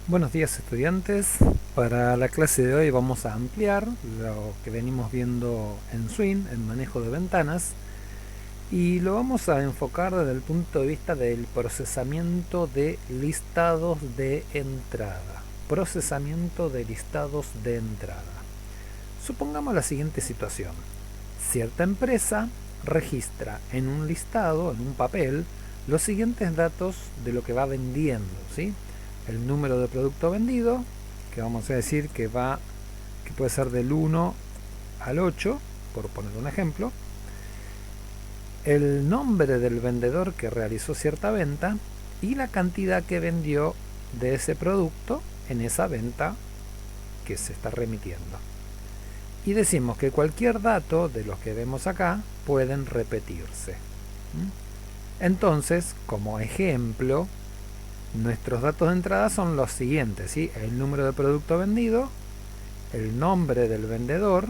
Buenos días, estudiantes. Para la clase de hoy vamos a ampliar lo que venimos viendo en Swing, el manejo de ventanas, y lo vamos a enfocar desde el punto de vista del procesamiento de listados de entrada. Procesamiento de listados de entrada. Supongamos la siguiente situación. Cierta empresa registra en un listado, en un papel, los siguientes datos de lo que va vendiendo, ¿sí? El número de producto vendido, que vamos a decir que puede ser del 1 al 8, por poner un ejemplo, el nombre del vendedor que realizó cierta venta y la cantidad que vendió de ese producto en esa venta que se está remitiendo. Y decimos que cualquier dato de los que vemos acá pueden repetirse. Entonces, como ejemplo, nuestros datos de entrada son los siguientes, ¿sí? El número de producto vendido, el nombre del vendedor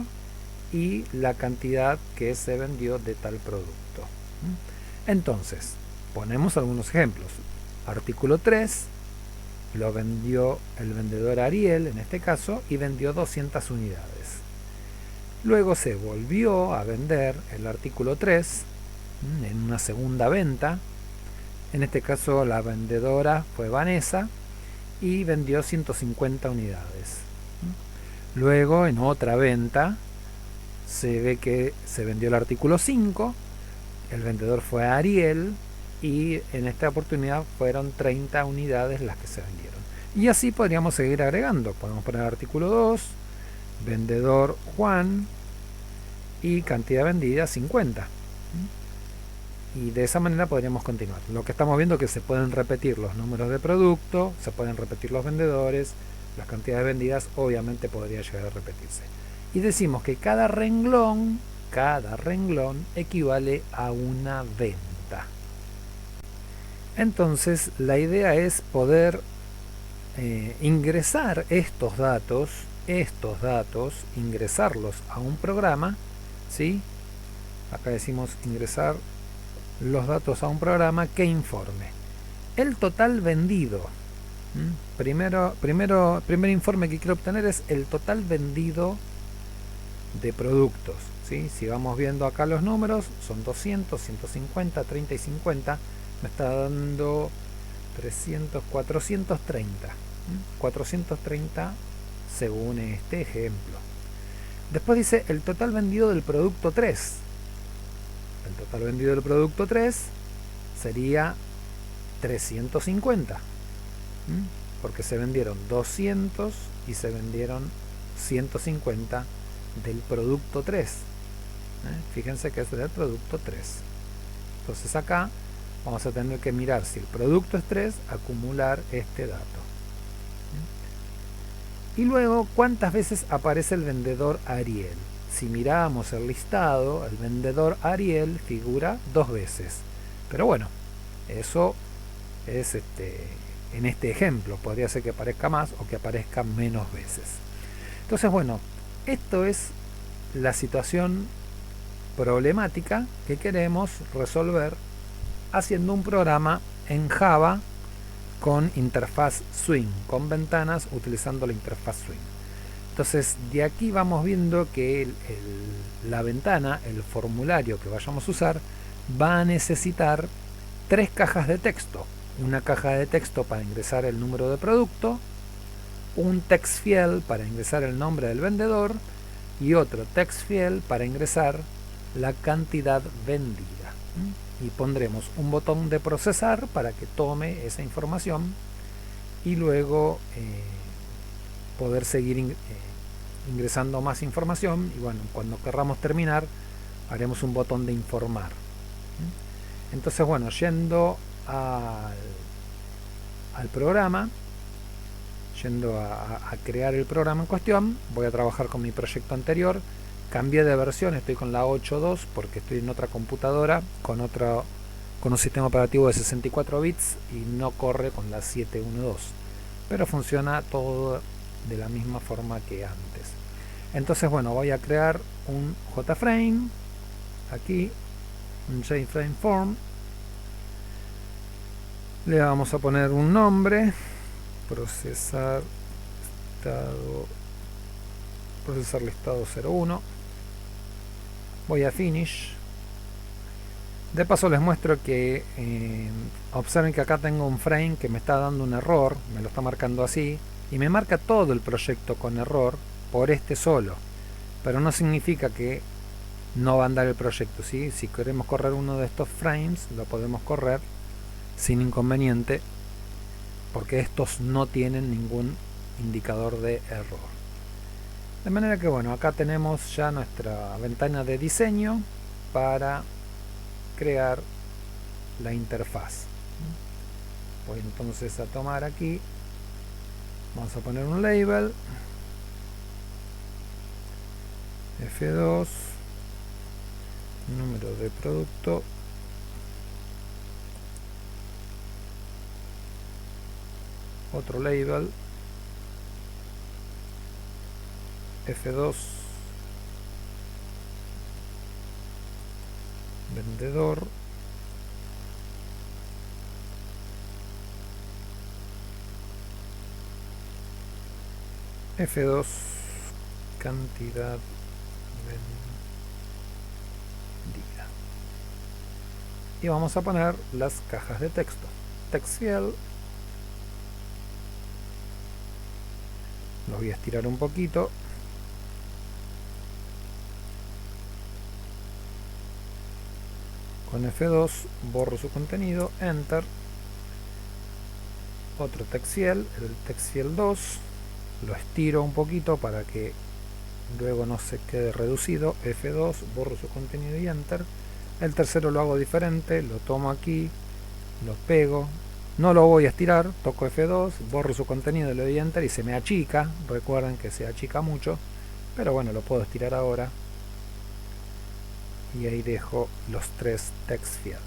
y la cantidad que se vendió de tal producto. Entonces, ponemos algunos ejemplos. Artículo 3, lo vendió el vendedor Ariel, en este caso, y vendió 200 unidades. Luego se volvió a vender el artículo 3 en una segunda venta. En este caso la vendedora fue Vanessa y vendió 150 unidades. Luego en otra venta se ve que se vendió el artículo 5, el vendedor fue Ariel y en esta oportunidad fueron 30 unidades las que se vendieron. Y así podríamos seguir agregando. Podemos poner artículo 2, vendedor Juan y cantidad vendida 50. Y de esa manera podríamos continuar. Lo que estamos viendo es que se pueden repetir los números de producto, se pueden repetir los vendedores, las cantidades vendidas obviamente podría llegar a repetirse. Y decimos que cada renglón equivale a una venta. Entonces la idea es poder ingresar estos datos, ingresarlos a un programa, ¿sí? Acá decimos ingresar los datos a un programa que informe el total vendido. Primer informe que quiero obtener es el total vendido de productos, ¿sí? Si vamos viendo acá los números, son 200, 150, 30 y 50, me está dando 300, 430. 430 según este ejemplo. Después dice el total vendido del producto 3. El total vendido del producto 3 sería 350, porque se vendieron 200 y se vendieron 150 del producto 3. Fíjense que es del producto 3. Entonces acá vamos a tener que mirar si el producto es 3, acumular este dato. Y luego, ¿cuántas veces aparece el vendedor Ariel? Si miramos el listado, el vendedor Ariel figura 2 veces. Pero bueno, eso es en este ejemplo. Podría ser que aparezca más o que aparezca menos veces. Entonces, bueno, esto es la situación problemática que queremos resolver haciendo un programa en Java con interfaz Swing, con ventanas utilizando la interfaz Swing. Entonces de aquí vamos viendo que la ventana, el formulario que vayamos a usar, va a necesitar 3 cajas de texto. Una caja de texto para ingresar el número de producto, un text field para ingresar el nombre del vendedor y otro text field para ingresar la cantidad vendida. Y pondremos un botón de procesar para que tome esa información y luego poder seguir ingresando más información. Y bueno, cuando querramos terminar haremos un botón de informar. Entonces bueno, yendo al programa, yendo a crear el programa en cuestión, voy a trabajar con mi proyecto anterior. Cambié de versión, estoy con la 8.2 porque estoy en otra computadora con un sistema operativo de 64 bits y no corre con la 7.1.2, pero funciona todo de la misma forma que antes. Entonces bueno, voy a crear un JFrame, aquí un JFrame form, le vamos a poner un nombre, procesar listado 01. Voy a finish. De paso les muestro que observen que acá tengo un frame que me está dando un error, me lo está marcando así, y me marca todo el proyecto con error por este solo, pero no significa que no va a andar el proyecto, ¿sí? Si queremos correr uno de estos frames, lo podemos correr sin inconveniente, porque estos no tienen ningún indicador de error. De manera que bueno, acá tenemos ya nuestra ventana de diseño para crear la interfaz. Voy entonces a tomar aquí, vamos a poner un label, F2, número de producto, otro label, F2, vendedor, F2, cantidad vendida. Y vamos a poner las cajas de texto. Text field. Lo voy a estirar un poquito. Con F2 borro su contenido, Enter. Otro text field, el text field 2. Lo estiro un poquito para que luego no se quede reducido, F2, borro su contenido y Enter. El tercero lo hago diferente, lo tomo aquí, lo pego, no lo voy a estirar, toco F2, borro su contenido, le doy Enter y se me achica. Recuerden que se achica mucho, pero bueno, lo puedo estirar ahora. Y ahí dejo los tres text fields.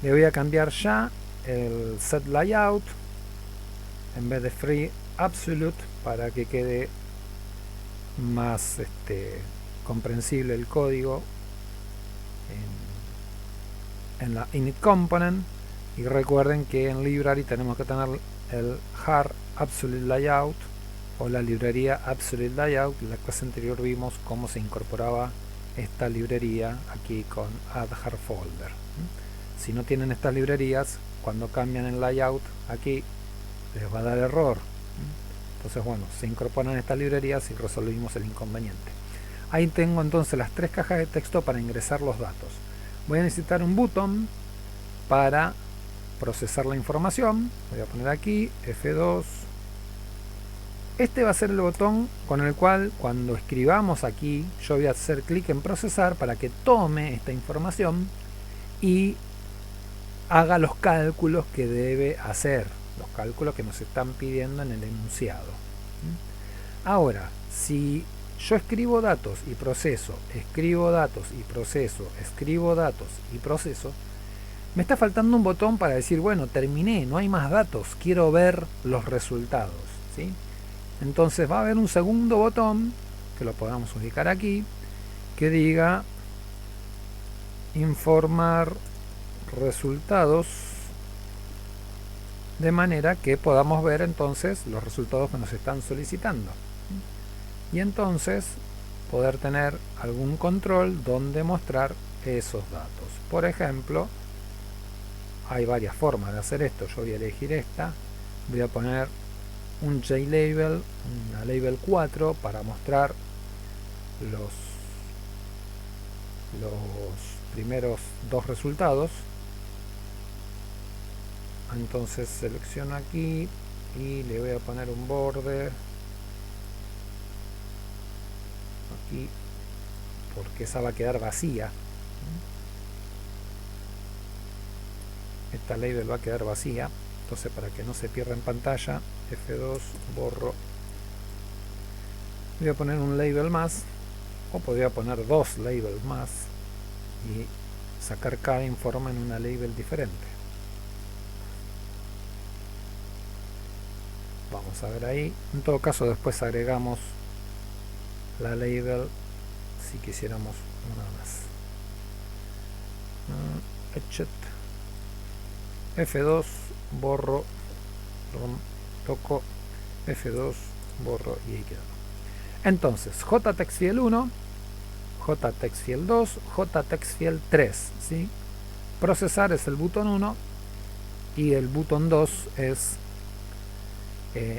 Le voy a cambiar ya el set layout, en vez de free absolute, para que quede más comprensible el código en la init component. Y recuerden que en library tenemos que tener el hard absolute layout o la librería absolute layout. En la clase anterior vimos cómo se incorporaba esta librería aquí con add hard folder. Si no tienen estas librerías, cuando cambian el layout aquí les va a dar error. Entonces bueno, se incorporan estas librerías y resolvimos el inconveniente. Ahí tengo entonces las tres cajas de texto para ingresar los datos. Voy a necesitar un button para procesar la información. Voy a poner aquí F2. Este va a ser el botón con el cual cuando escribamos aquí yo voy a hacer clic en procesar para que tome esta información y haga los cálculos que debe hacer, los cálculos que nos están pidiendo en el enunciado. Ahora, si yo escribo datos y proceso, escribo datos y proceso, escribo datos y proceso, me está faltando un botón para decir, bueno, terminé, no hay más datos, quiero ver los resultados, ¿sí? Entonces va a haber un segundo botón, que lo podamos ubicar aquí, que diga informar resultados, de manera que podamos ver entonces los resultados que nos están solicitando. Y entonces poder tener algún control donde mostrar esos datos. Por ejemplo, hay varias formas de hacer esto. Yo voy a elegir esta. Voy a poner un JLabel, una label 4 para mostrar los primeros dos resultados. Entonces selecciono aquí y le voy a poner un border aquí porque esa va a quedar vacía. Esta label va a quedar vacía, entonces para que no se pierda en pantalla, F2, borro. Voy a poner un label más, o podría poner dos labels más y sacar cada informe en una label diferente. Vamos a ver ahí. En todo caso después agregamos la label si quisiéramos una más. F2, borro toco F2, borro y ahí quedó. Entonces, JTextField1, JTextField2, JTextField3, ¿sí? Procesar es el botón 1 y el botón 2 es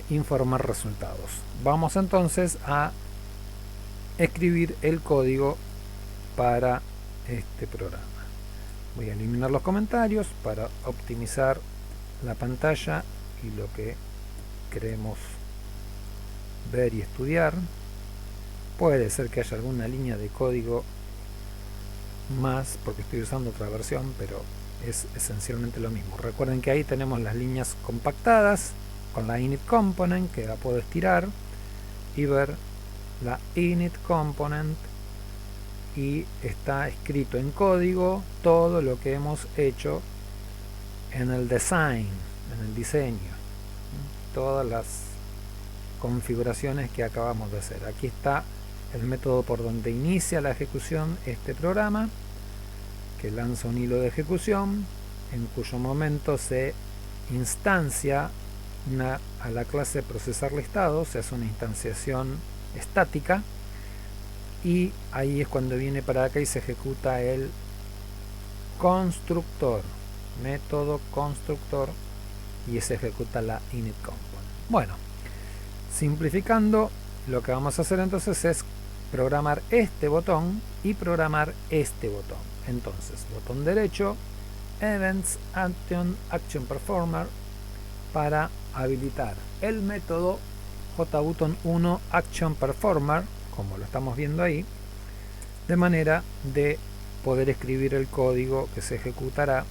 informar resultados. Vamos entonces a escribir el código para este programa. Voy a eliminar los comentarios para optimizar la pantalla y lo que queremos ver y estudiar. Puede ser que haya alguna línea de código más porque estoy usando otra versión, pero es esencialmente lo mismo. Recuerden que ahí tenemos las líneas compactadas con la init component, que la puedo estirar y ver la init component, y está escrito en código todo lo que hemos hecho en el design, en el diseño, todas las configuraciones que acabamos de hacer. Aquí está el método por donde inicia la ejecución este programa, que lanza un hilo de ejecución en cuyo momento se instancia a la clase procesar listado, se hace una instanciación estática, y ahí es cuando viene para acá y se ejecuta el constructor, método constructor, y se ejecuta la init component. Bueno, simplificando, lo que vamos a hacer entonces es programar este botón y programar este botón. Entonces, botón derecho, Events Action Performer, para habilitar el método JButton1 Action Performer, como lo estamos viendo ahí, de manera de poder escribir el código que se ejecutará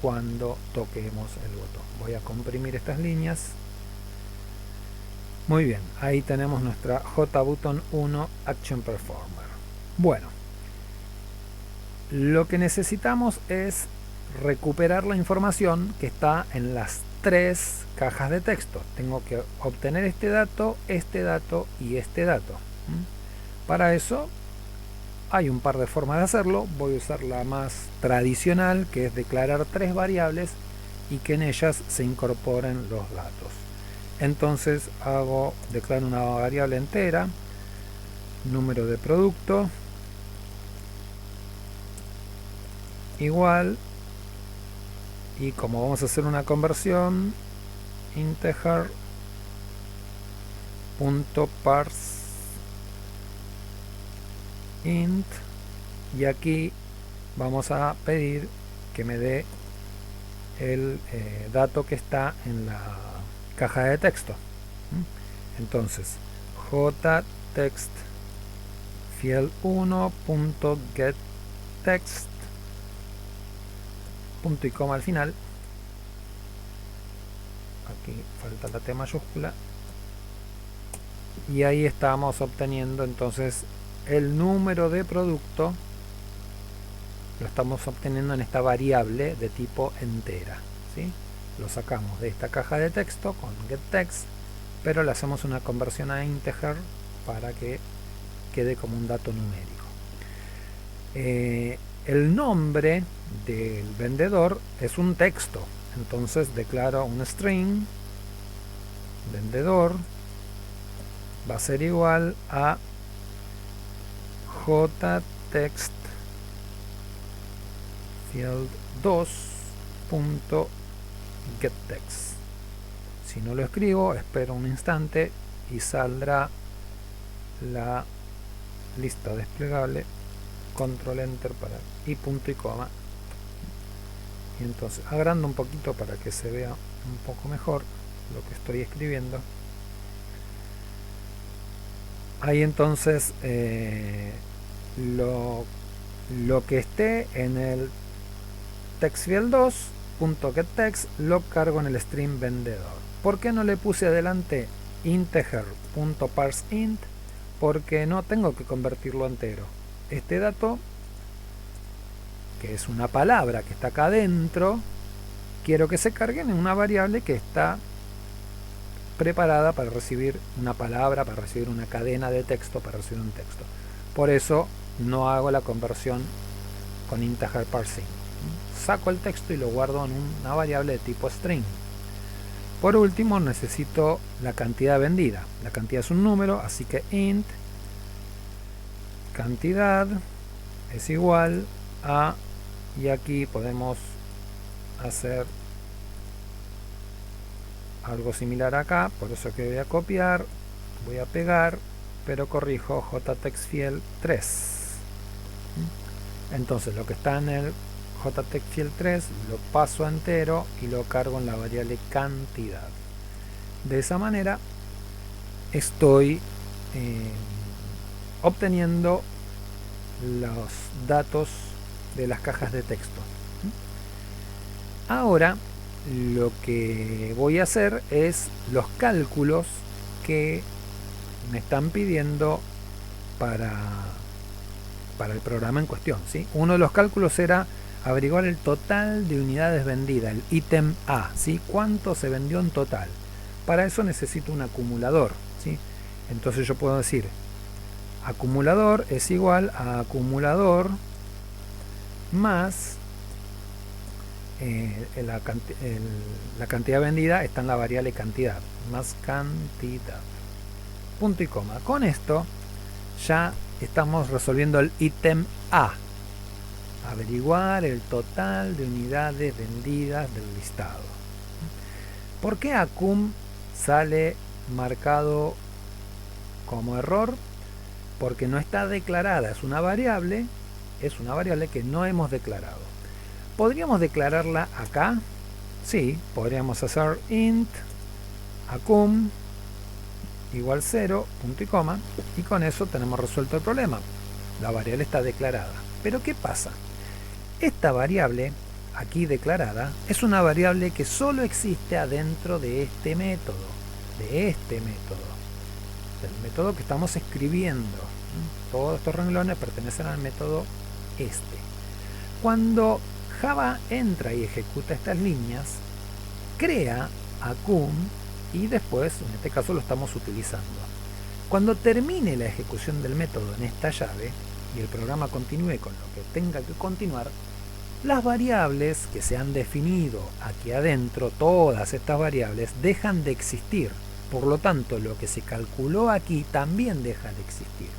cuando toquemos el botón. Voy a comprimir estas líneas. Muy bien, ahí tenemos nuestra JButton1 Action Performer. Bueno, lo que necesitamos es recuperar la información que está en las 3 cajas de texto. Tengo que obtener este dato y este dato. Para eso hay un par de formas de hacerlo. Voy a usar la más tradicional, que es declarar 3 variables y que en ellas se incorporen los datos. Entonces declaro una variable entera, número de producto, igual, y como vamos a hacer una conversión, integer .parse int, y aquí vamos a pedir que me dé el dato que está en la caja de texto. Entonces, JTextField1.getText, punto y coma al final. Aquí falta la T mayúscula, y ahí estamos obteniendo entonces el número de producto. Lo estamos obteniendo en esta variable de tipo entera, ¿sí? Lo sacamos de esta caja de texto con getText, pero le hacemos una conversión a integer para que quede como un dato numérico. El nombre del vendedor es un texto, entonces declaro un string vendedor, va a ser igual a JTextField2.getText. Si no lo escribo, espero un instante y saldrá la lista desplegable. Control Enter para y punto y coma. Y entonces agrando un poquito para que se vea un poco mejor lo que estoy escribiendo. Ahí entonces lo que esté en el TextField2.getText lo cargo en el string vendedor. ¿Por qué no le puse adelante integer.parseInt? Porque no tengo que convertirlo entero. Este dato, que es una palabra que está acá adentro, quiero que se cargue en una variable que está preparada para recibir una palabra, para recibir una cadena de texto, para recibir un texto. Por eso no hago la conversión con integer parsing. Saco el texto y lo guardo en una variable de tipo string. Por último, necesito la cantidad vendida. La cantidad es un número, así que int cantidad es igual a, y aquí podemos hacer algo similar acá, por eso que voy a copiar, voy a pegar, pero corrijo jtextfield 3. Entonces lo que está en el jtextfield 3 lo paso a entero y lo cargo en la variable cantidad. De esa manera estoy obteniendo los datos de las cajas de texto. Ahora lo que voy a hacer es los cálculos que me están pidiendo para el programa en cuestión, ¿sí? Uno de los cálculos era averiguar el total de unidades vendidas, el ítem A, ¿sí? ¿Cuánto se vendió en total? Para eso necesito un acumulador, ¿sí? Entonces yo puedo decir acumulador es igual a acumulador más la cantidad vendida está en la variable cantidad, más cantidad, punto y coma. Con esto ya estamos resolviendo el ítem A, averiguar el total de unidades vendidas del listado. ¿Por qué acum sale marcado como error? Porque no está declarada, es una variable que no hemos declarado. ¿Podríamos declararla acá? Sí, podríamos hacer int acum igual 0, punto y coma, y con eso tenemos resuelto el problema. La variable está declarada. Pero ¿qué pasa? Esta variable aquí declarada es una variable que solo existe adentro de este método, del método que estamos escribiendo. Todos estos renglones pertenecen al método este. Cuando Java entra y ejecuta estas líneas, crea acum y después, en este caso, lo estamos utilizando. Cuando termine la ejecución del método en esta llave y el programa continúe con lo que tenga que continuar, las variables que se han definido aquí adentro, todas estas variables, dejan de existir. Por lo tanto, lo que se calculó aquí también deja de existir.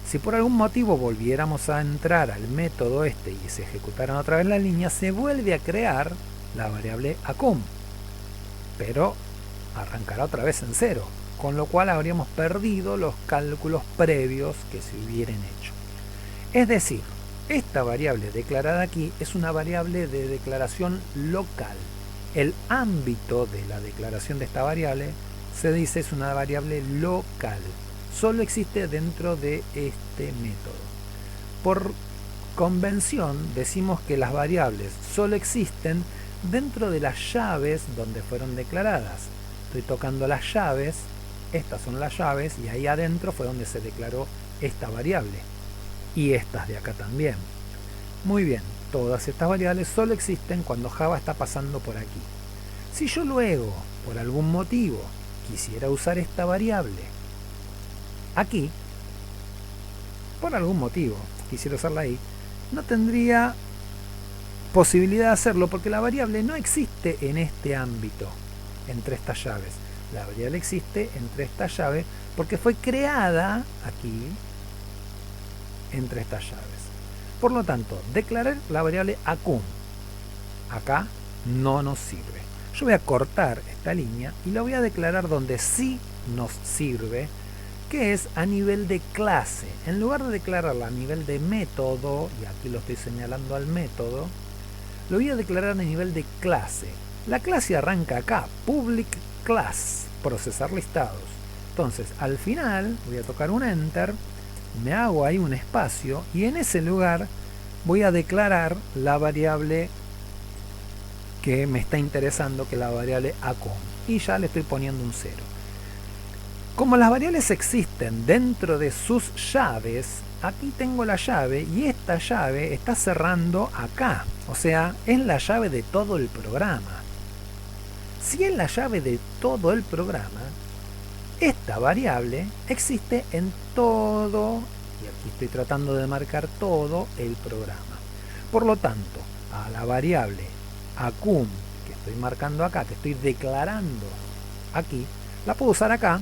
Si por algún motivo volviéramos a entrar al método este y se ejecutaran otra vez las líneas, se vuelve a crear la variable acum, pero arrancará otra vez en 0, con lo cual habríamos perdido los cálculos previos que se hubieran hecho. Es decir, esta variable declarada aquí es una variable de declaración local. El ámbito de la declaración de esta variable se dice es una variable local. Solo existe dentro de este método. Por convención decimos que las variables solo existen dentro de las llaves donde fueron declaradas. Estoy tocando las llaves, estas son las llaves, y ahí adentro fue donde se declaró esta variable. Y estas de acá también. Muy bien, todas estas variables solo existen cuando Java está pasando por aquí. Si yo luego, por algún motivo, quisiera usar esta variable aquí, por algún motivo quisiera usarla ahí, no tendría posibilidad de hacerlo porque la variable no existe en este ámbito, entre estas llaves. La variable existe entre estas llaves porque fue creada aquí, entre estas llaves. Por lo tanto, declarar la variable acum acá no nos sirve. Yo voy a cortar esta línea y la voy a declarar donde sí nos sirve, que es a nivel de clase. En lugar de declararla a nivel de método, y aquí lo estoy señalando al método, lo voy a declarar a nivel de clase. La clase arranca acá, public class, procesar listados. Entonces, al final, voy a tocar un enter, me hago ahí un espacio, y en ese lugar voy a declarar la variable que me está interesando, que es la variable acum, y ya le estoy poniendo un 0. Como las variables existen dentro de sus llaves, aquí tengo la llave y esta llave está cerrando acá, o sea, es la llave de todo el programa. Si es la llave de todo el programa, esta variable existe en todo, y aquí estoy tratando de marcar todo el programa. Por lo tanto, a la variable acum, que estoy marcando acá, que estoy declarando aquí, la puedo usar acá,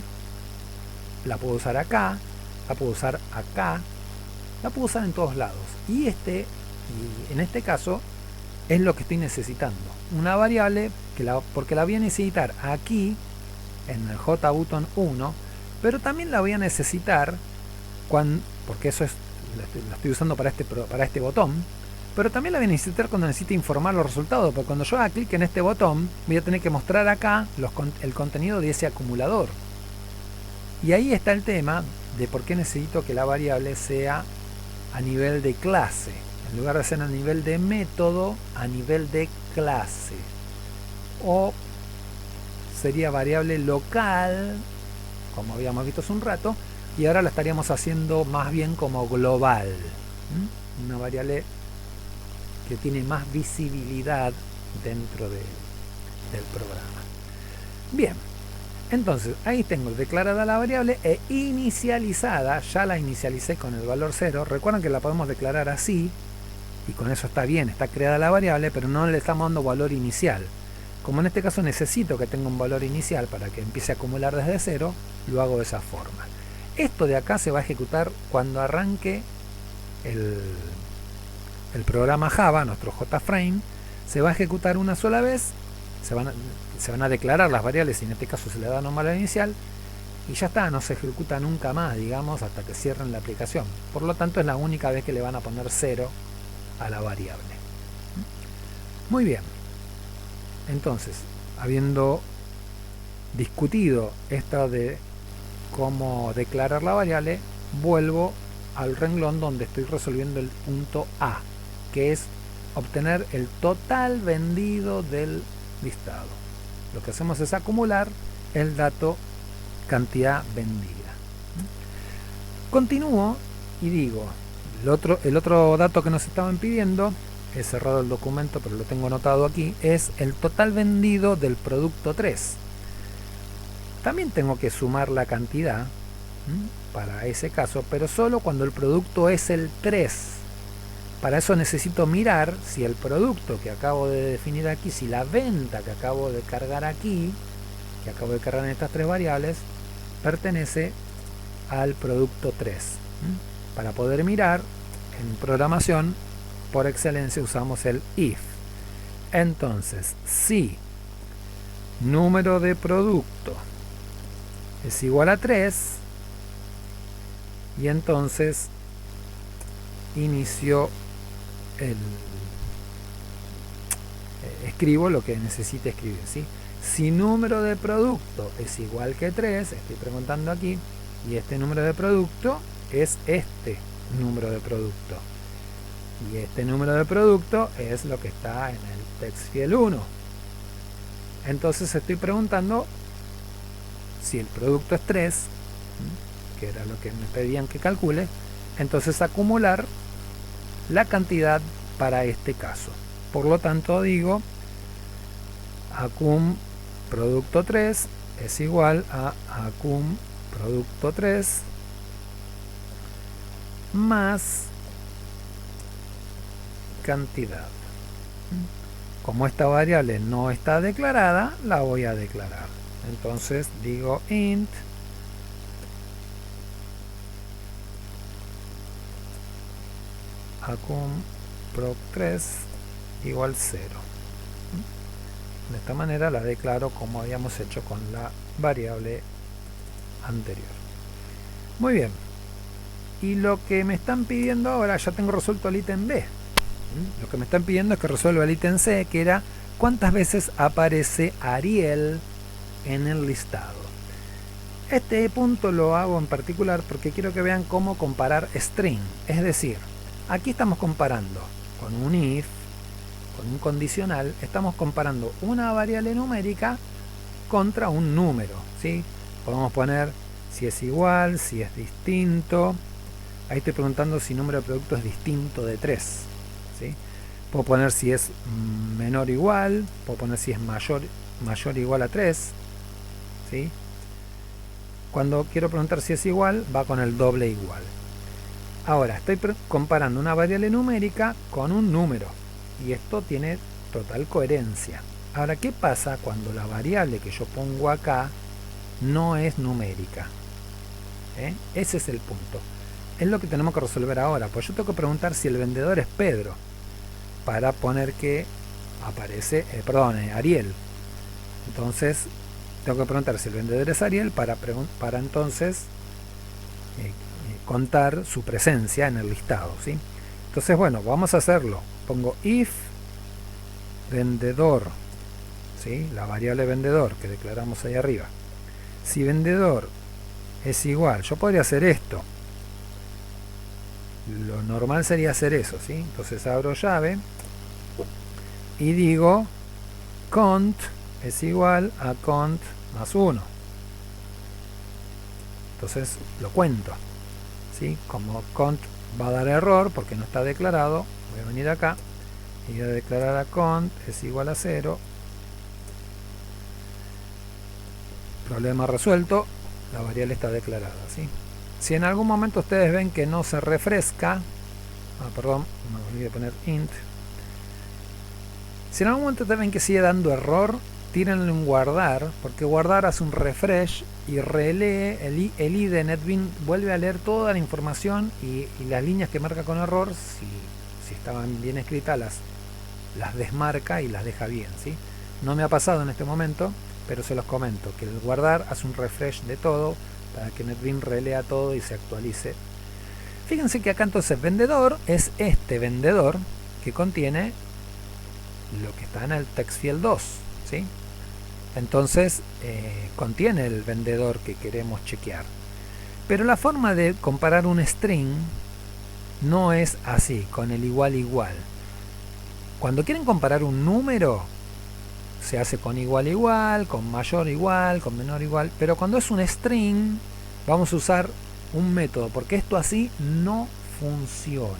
la puedo usar acá, la puedo usar acá, la puedo usar en todos lados. Y en este caso es lo que estoy necesitando. Una variable porque la voy a necesitar aquí en el JButton 1, pero también la voy a necesitar porque eso es la estoy usando para este botón, pero también la voy a necesitar cuando necesite informar los resultados, porque cuando yo haga clic en este botón voy a tener que mostrar acá el contenido de ese acumulador. Y ahí está el tema de por qué necesito que la variable sea a nivel de clase, en lugar de ser a nivel de método, a nivel de clase. O sería variable local, como habíamos visto hace un rato, y ahora la estaríamos haciendo más bien como global. Una variable que tiene más visibilidad dentro del programa. Bien, entonces ahí tengo declarada la variable e inicializada. Ya la inicialicé con el valor 0. Recuerden que la podemos declarar así y con eso está bien, está creada la variable, pero no le estamos dando valor inicial. Como en este caso necesito que tenga un valor inicial para que empiece a acumular desde 0, lo hago de esa forma. Esto de acá se va a ejecutar cuando arranque el programa Java, nuestro JFrame. Se va a ejecutar una sola vez, se van a declarar las variables y en este caso se le da un valor inicial y ya está, no se ejecuta nunca más, digamos, hasta que cierren la aplicación. Por lo tanto es la única vez que le van a poner 0 a la variable. Muy bien, entonces, habiendo discutido esto de cómo declarar la variable, vuelvo al renglón donde estoy resolviendo el punto A, que es obtener el total vendido del listado. Lo que hacemos es acumular el dato cantidad vendida. Continúo y digo, el otro dato que nos estaban pidiendo, he cerrado el documento pero lo tengo anotado aquí, es el total vendido del producto 3. También tengo que sumar la cantidad para ese caso, pero solo cuando el producto es el 3. Para eso necesito mirar si el producto que acabo de definir aquí, si la venta que acabo de cargar aquí, que acabo de cargar en estas tres variables, pertenece al producto 3. Para poder mirar, en programación, por excelencia usamos el if. Entonces, si número de producto es igual a 3, y entonces inicio escribo lo que necesite escribir, ¿sí? Si número de producto es igual que 3, estoy preguntando aquí, y este número de producto es este número de producto, y este número de producto es lo que está en el TextField 1. Entonces estoy preguntando si el producto es 3, que era lo que me pedían que calcule, entonces acumular la cantidad para este caso. Por lo tanto digo acum producto 3 es igual a acum producto 3 más cantidad. Como esta variable no está declarada, la voy a declarar. Entonces digo int acum proc3 igual 0. De esta manera la declaro como habíamos hecho con la variable anterior. Muy bien. Y lo que me están pidiendo ahora, ya tengo resuelto el ítem B. Lo que me están pidiendo es que resuelva el ítem C, que era cuántas veces aparece Ariel en el listado. Este punto lo hago en particular porque quiero que vean cómo comparar string. Es decir, aquí estamos comparando con un if, con un condicional, estamos comparando una variable numérica contra un número, ¿sí? Podemos poner si es igual, si es distinto. Ahí estoy preguntando si número de producto es distinto de 3, ¿sí? Puedo poner si es menor o igual, puedo poner si es mayor o igual a 3, ¿sí? Cuando quiero preguntar si es igual, va con el doble igual. Ahora, estoy comparando una variable numérica con un número, y esto tiene total coherencia. Ahora, ¿qué pasa cuando la variable que yo pongo acá no es numérica? Ese es el punto. Es lo que tenemos que resolver ahora. Pues yo tengo que preguntar si el vendedor es Pedro, para poner que aparece, Ariel. Entonces, tengo que preguntar si el vendedor es Ariel para entonces contar su presencia en el listado, ¿sí? Entonces, bueno, vamos a hacerlo. Pongo if vendedor, ¿sí? La variable vendedor que declaramos ahí arriba. Si vendedor es igual, yo podría hacer esto. Lo normal sería hacer eso, ¿sí? Entonces abro llave y digo cont es igual a cont más 1. Entonces lo cuento, ¿sí? Como cont va a dar error porque no está declarado, voy a venir acá y voy a declarar a cont es igual a 0. Problema resuelto, la variable está declarada, ¿sí? Si en algún momento ustedes ven que no se refresca, perdón, me olvidé de poner int. Si en algún momento ustedes ven que sigue dando error, tírenle un guardar, porque guardar hace un refresh y relee el i de NetBeans, vuelve a leer toda la información y las líneas que marca con error, si estaban bien escritas, las desmarca y las deja bien, ¿sí? No me ha pasado en este momento, pero se los comento, que el guardar hace un refresh de todo para que NetBeans relea todo y se actualice. Fíjense que acá entonces vendedor es este vendedor que contiene lo que está en el TextField 2, ¿sí? Entonces contiene el vendedor que queremos chequear. Pero la forma de comparar un string no es así, con el igual igual. Cuando quieren comparar un número, se hace con igual igual, con mayor igual, con menor igual. Pero cuando es un string, vamos a usar un método, porque esto así no funciona,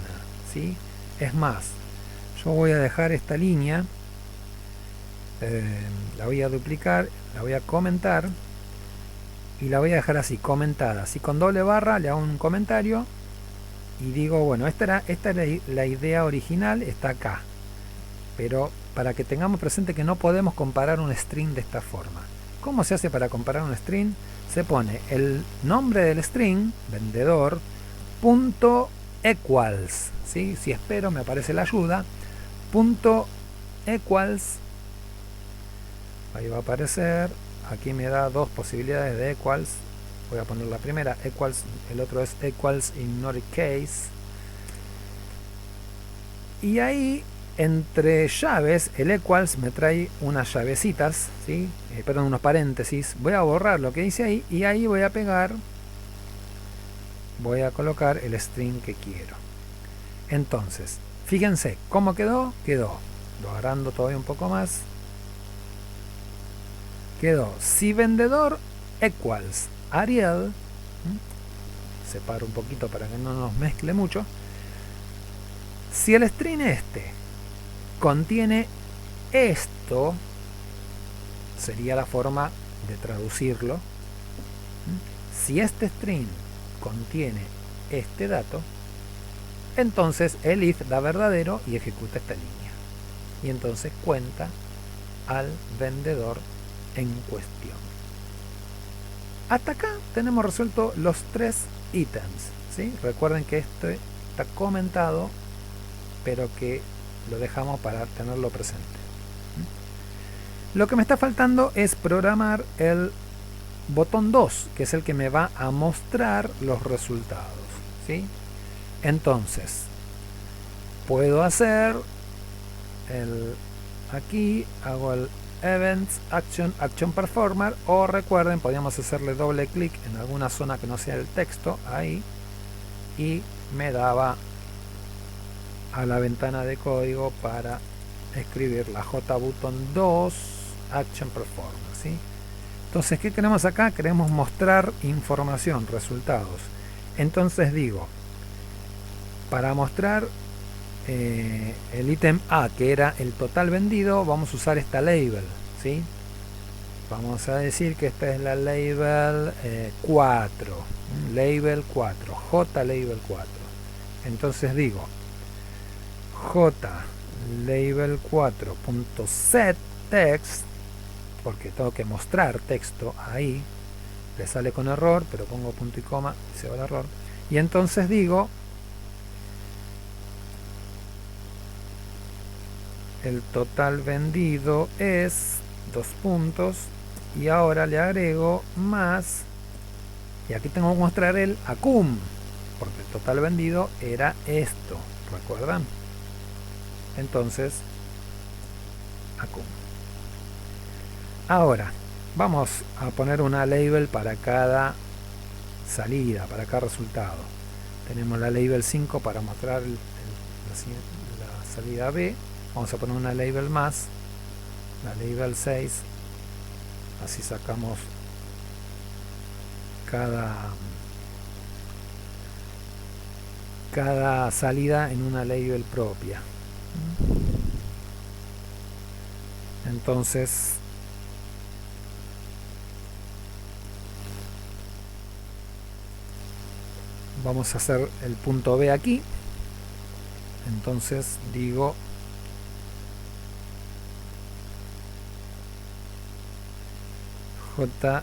¿sí? Es más, yo voy a dejar esta línea, la voy a duplicar, la voy a comentar y la voy a dejar así, comentada, así con doble barra, le hago un comentario y digo, bueno, esta era la idea original, está acá, pero para que tengamos presente que no podemos comparar un string de esta forma. ¿Cómo se hace para comparar un string? Se pone el nombre del string, vendedor, punto equals, ¿sí? Si espero me aparece la ayuda, punto equals, ahí va a aparecer, aquí me da dos posibilidades de equals, voy a poner la primera, equals, el otro es equals ignore case, y ahí entre llaves, el equals me trae unas llavecitas, ¿sí? Perdón, unos paréntesis. Voy a borrar lo que dice ahí y ahí voy a pegar, voy a colocar el string que quiero. Entonces, fíjense cómo quedó. Lo agrando todavía un poco más. Quedó si vendedor equals Ariel, separo un poquito para que no nos mezcle mucho. Si el string contiene esto, sería la forma de traducirlo. Si este string contiene este dato, entonces el if da verdadero y ejecuta esta línea. Y entonces cuenta al vendedor en cuestión. Hasta acá tenemos resuelto los tres ítems, ¿sí? Recuerden que esto está comentado, pero que lo dejamos para tenerlo presente. Lo que me está faltando es programar el botón 2, que es el que me va a mostrar los resultados, ¿sí? Entonces, puedo hacer aquí hago el Events Action Performer, o recuerden, podríamos hacerle doble clic en alguna zona que no sea el texto, ahí, y me daba a la ventana de código para escribir la JButton 2 Action Performer, ¿sí? Entonces, ¿qué queremos acá? Queremos mostrar información, resultados. Entonces digo, para mostrar el ítem A, que era el total vendido, vamos a usar esta label, ¿sí? Vamos a decir que esta es la label 4, label 4, J label 4. Entonces digo, J label 4.set text, porque tengo que mostrar texto ahí. Le sale con error, pero pongo punto y coma y se va el error. Y entonces digo, el total vendido es 2 puntos, y ahora le agrego más, y aquí tengo que mostrar el ACUM, porque el total vendido era esto, ¿recuerdan? Entonces, ACUM. Ahora, vamos a poner una label para cada salida, para cada resultado. Tenemos la label 5 para mostrar la salida B. Vamos a poner una label más, la label 6. Así sacamos cada salida en una label propia. Entonces, vamos a hacer el punto B aquí. Entonces digo J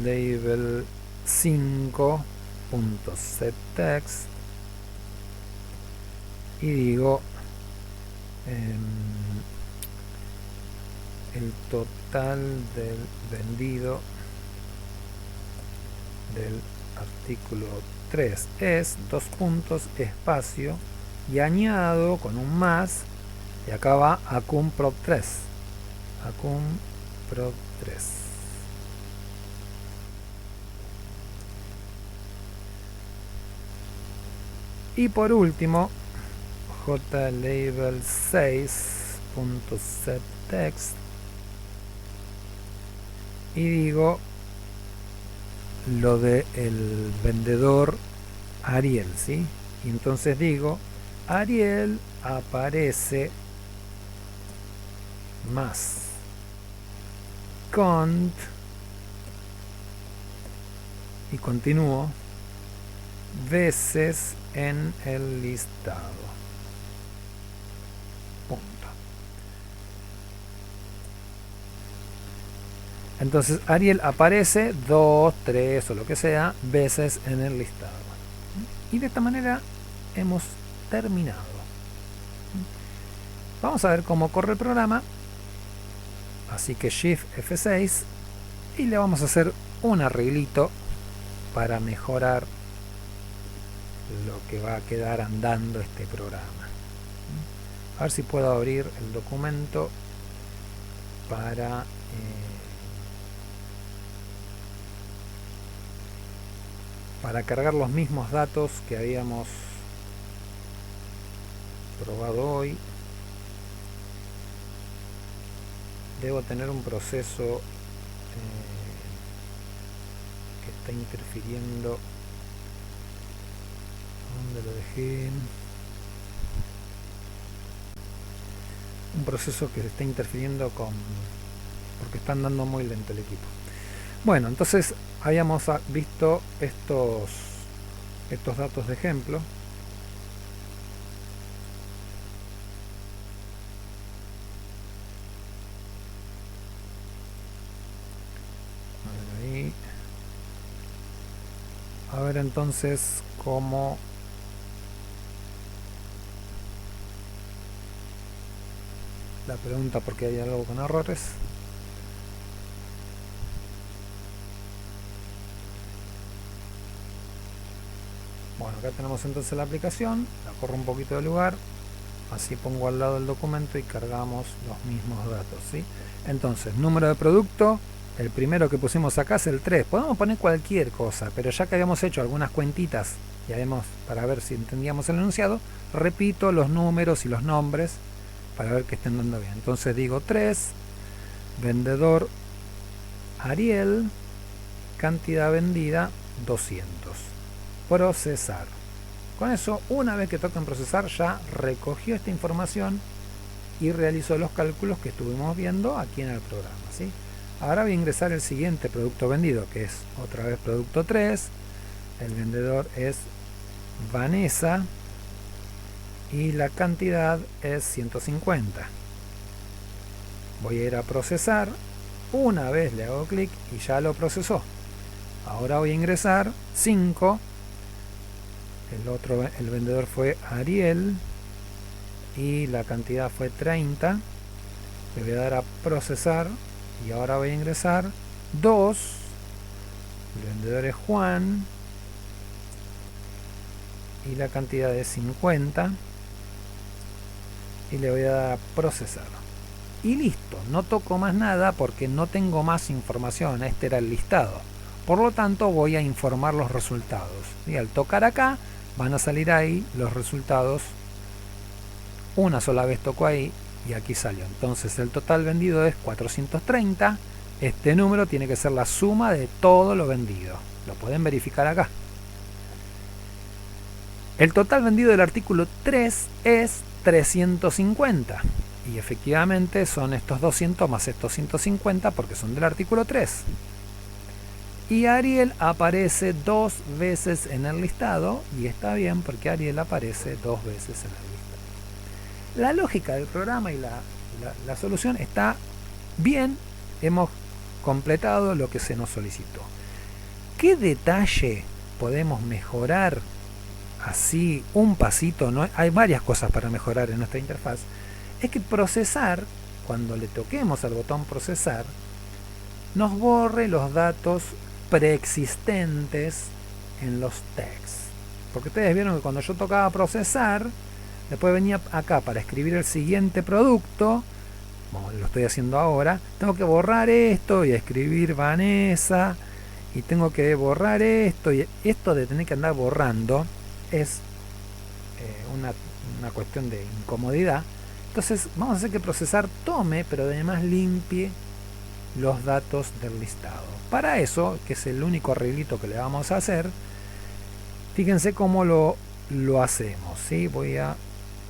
label 5.setText y digo el total del vendido del artículo 3 es 2 puntos espacio y añado con un más, y acá va ACUM Prop 3, ACUM Prop 3. Y por último, JLabel 6.setText y digo lo de el vendedor Ariel, ¿sí? Y entonces digo Ariel aparece más cont, y continúo, veces en el listado. Punto. Entonces Ariel aparece 2, 3 o lo que sea veces en el listado. Y de esta manera hemos terminado. Vamos a ver cómo corre el programa. Así que Shift F6 y le vamos a hacer un arreglito para mejorar lo que va a quedar andando este programa. A ver si puedo abrir el documento para cargar los mismos datos que habíamos probado hoy. Debo tener un proceso que está interfiriendo. ¿Dónde lo dejé? Un proceso que está interfiriendo porque está andando muy lento el equipo. Bueno, entonces habíamos visto estos datos de ejemplo. Ahí. A ver entonces cómo la pregunta porque hay algo con errores. Bueno, acá tenemos entonces la aplicación, la corro un poquito de lugar, así pongo al lado el documento y cargamos los mismos datos, ¿sí? Entonces, número de producto, el primero que pusimos acá es el 3, podemos poner cualquier cosa, pero ya que habíamos hecho algunas cuentitas, ya vemos para ver si entendíamos el enunciado, repito los números y los nombres para ver que estén dando bien. Entonces digo 3, vendedor Ariel, cantidad vendida 200. Procesar. Con eso, una vez que toca en procesar, ya recogió esta información y realizó los cálculos que estuvimos viendo aquí en el programa, ¿sí? Ahora voy a ingresar el siguiente producto vendido, que es otra vez producto 3. El vendedor es Vanessa y la cantidad es 150. Voy a ir a procesar. Una vez le hago clic y ya lo procesó. Ahora voy a ingresar 5. El vendedor fue Ariel y la cantidad fue 30. Le voy a dar a procesar y ahora voy a ingresar 2. El vendedor es Juan y la cantidad es 50 y le voy a dar a procesar y listo. No toco más nada porque no tengo más información. Este era el listado, por lo tanto voy a informar los resultados y al tocar acá van a salir ahí los resultados. Una sola vez toco ahí y aquí salió. Entonces el total vendido es 430. Este número tiene que ser la suma de todo lo vendido. Lo pueden verificar acá. El total vendido del artículo 3 es 350. Y efectivamente son estos 200 más estos 150 porque son del artículo 3. Y Ariel aparece 2 veces en el listado. Y está bien porque Ariel aparece 2 veces en el listado. La lógica del programa y la solución está bien. Hemos completado lo que se nos solicitó. ¿Qué detalle podemos mejorar así un pasito? ¿No? Hay varias cosas para mejorar en nuestra interfaz. Es que procesar, cuando le toquemos al botón procesar, nos borre los datos preexistentes en los tags. Porque ustedes vieron que cuando yo tocaba procesar, después venía acá para escribir el siguiente producto, como lo estoy haciendo ahora, tengo que borrar esto y escribir Vanessa, y tengo que borrar esto, y esto de tener que andar borrando es una cuestión de incomodidad. Entonces vamos a hacer que procesar tome, pero además limpie los datos del listado. Para eso, que es el único arreglito que le vamos a hacer, fíjense cómo lo hacemos, ¿sí? Lo voy a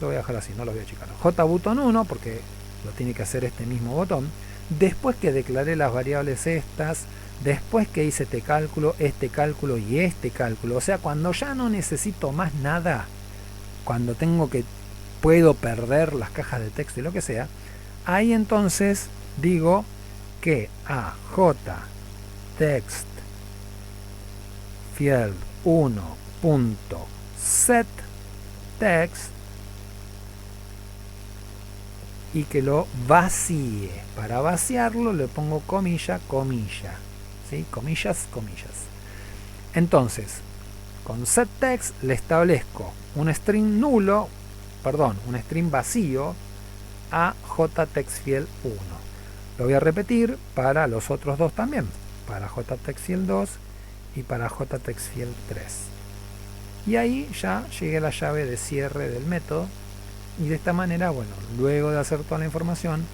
dejar así, no lo voy a achicar. JButton 1, porque lo tiene que hacer este mismo botón. Después que declaré las variables estas, después que hice este cálculo y este cálculo, o sea, cuando ya no necesito más nada, cuando puedo perder las cajas de texto y lo que sea, ahí entonces digo que a jtext field 1.setText y que lo vacíe. Para vaciarlo le pongo comilla, comilla, ¿sí? Comillas, comillas. Entonces, con setText le establezco un string nulo, un string vacío a jtextfield 1. Lo voy a repetir para los otros dos también, para jtextfield 2 y para jtextfield 3. Y ahí ya llegué a la llave de cierre del método. Y de esta manera, bueno, luego de hacer toda la información,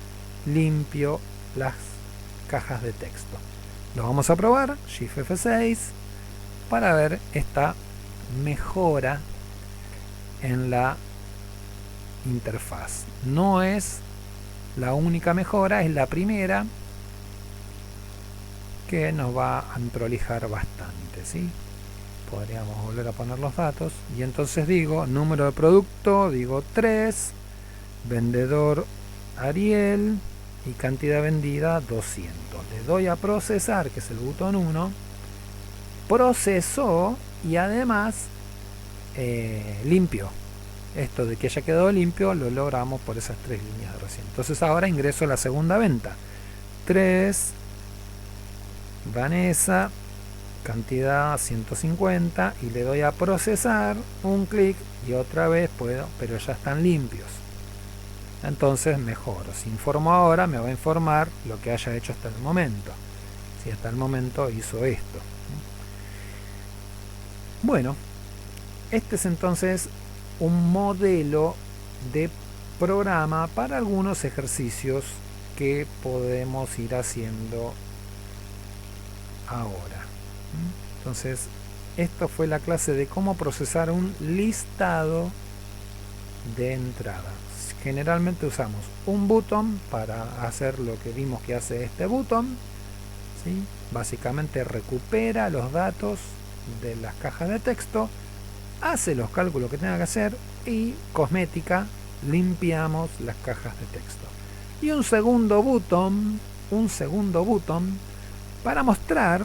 limpio las cajas de texto. Lo vamos a probar, Shift F6, para ver esta mejora en la interfaz. No es la única mejora, es la primera que nos va a prolijar bastante, ¿sí? Podríamos volver a poner los datos y entonces digo número de producto, digo 3, vendedor Ariel y cantidad vendida 200. Le doy a procesar, que es el botón 1, procesó y además limpio. Esto de que haya quedado limpio lo logramos por esas 3 líneas de recién. Entonces ahora ingreso a la segunda venta. 3, Vanessa, cantidad 150 y le doy a procesar, un clic y otra vez puedo, pero ya están limpios. Entonces mejoro. Si informo ahora, me va a informar lo que haya hecho hasta el momento. Si hasta el momento hizo esto. Bueno, este es entonces un modelo de programa para algunos ejercicios que podemos ir haciendo ahora. Entonces, esto fue la clase de cómo procesar un listado de entrada. Generalmente usamos un botón para hacer lo que vimos que hace este botón, ¿sí? Básicamente recupera los datos de las cajas de texto, hace los cálculos que tenga que hacer y cosmética, limpiamos las cajas de texto. y un segundo botón para mostrar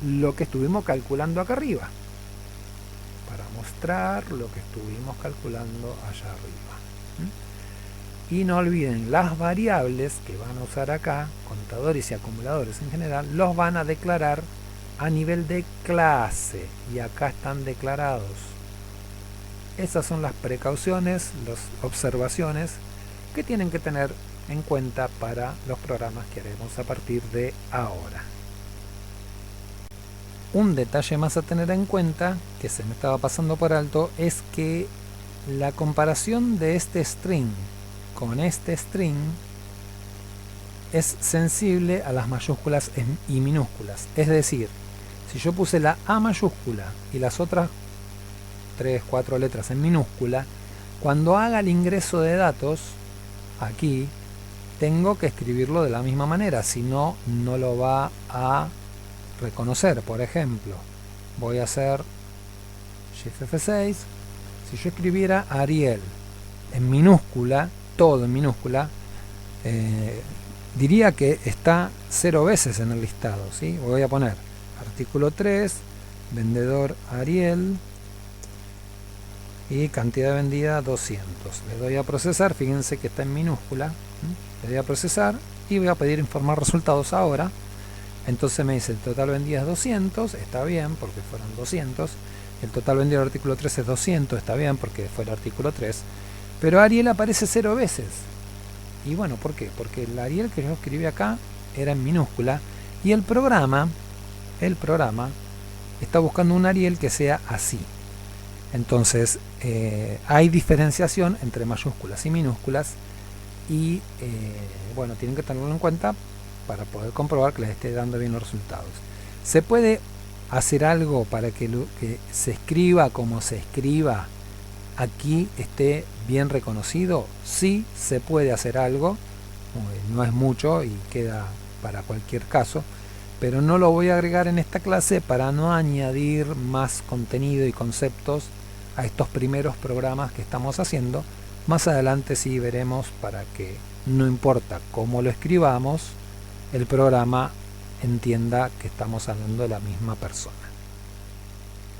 lo que estuvimos calculando acá arriba. Allá arriba. Y no olviden, las variables que van a usar acá, contadores y acumuladores en general, los van a declarar a nivel de clase, y acá están declarados. Esas son las precauciones, las observaciones que tienen que tener en cuenta para los programas que haremos a partir de ahora. Un detalle más a tener en cuenta, que se me estaba pasando por alto, es que la comparación de este string con este string es sensible a las mayúsculas y minúsculas. Es decir, si yo puse la A mayúscula y las otras 3, 4 letras en minúscula, cuando haga el ingreso de datos aquí, tengo que escribirlo de la misma manera, si no, no lo va a reconocer. Por ejemplo, voy a hacer Shift F6. Si yo escribiera Ariel en minúscula, todo en minúscula, diría que está 0 veces en el listado, ¿sí? Voy a poner artículo 3, vendedor Ariel y cantidad vendida 200. Le doy a procesar, fíjense que está en minúscula. Le doy a procesar y voy a pedir informar resultados ahora. Entonces me dice el total vendido es 200, está bien porque fueron 200. El total vendido del artículo 3 es 200, está bien porque fue el artículo 3. Pero Ariel aparece 0 veces. Y bueno, ¿por qué? Porque el Ariel que yo escribí acá era en minúscula y el programa está buscando un Ariel que sea así. Entonces hay diferenciación entre mayúsculas y minúsculas y bueno, tienen que tenerlo en cuenta para poder comprobar que les esté dando bien los resultados. ¿Se puede hacer algo para que lo que se escriba como se escriba aquí esté bien reconocido? Sí, se puede hacer algo, no es mucho y queda para cualquier caso, pero no lo voy a agregar en esta clase para no añadir más contenido y conceptos a estos primeros programas que estamos haciendo. Más adelante sí veremos para que no importa cómo lo escribamos, el programa entienda que estamos hablando de la misma persona.